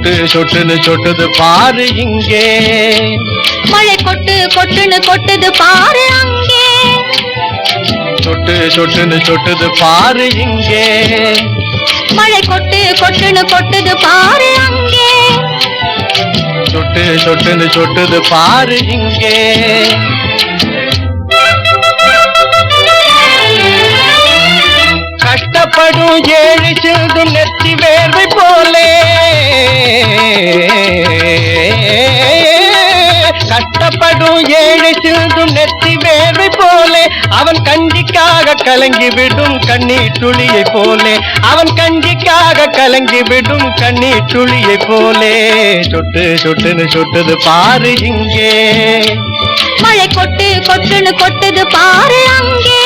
சொட்டு சொட்டுன்னு சொட்டுது பாரு இங்கே. மழை கொட்டு கொட்டுன்னு கொட்டுது பாரு அங்கே. சொட்டு சொட்டுன்னு சொட்டுது பாரு இங்கே. மழை கொட்டு கொட்டுன்னு கொட்டுது பாரு அங்கே. சொட்டு சொட்டுன்னு சொட்டுது பாரு இங்கே. கஷ்டப்படும் ஏழு சிந்தும் நெத்தி வேர்வை போலே, கஷ்டப்படும் ஏழு சிந்தும் நெத்தி வேர்வை போலே, அவன் கஞ்சிக்காக கலங்கி விடும் கண்ணீர் துளியை போலே, அவன் கஞ்சிக்காக கலங்கி விடும் கண்ணீர் துளியை போலே. சொட்டு சொட்டுன்னு சொட்டுது பாரு இங்கே. மழை கொட்டு கொட்டுன்னு கொட்டுது பாரு அங்கே.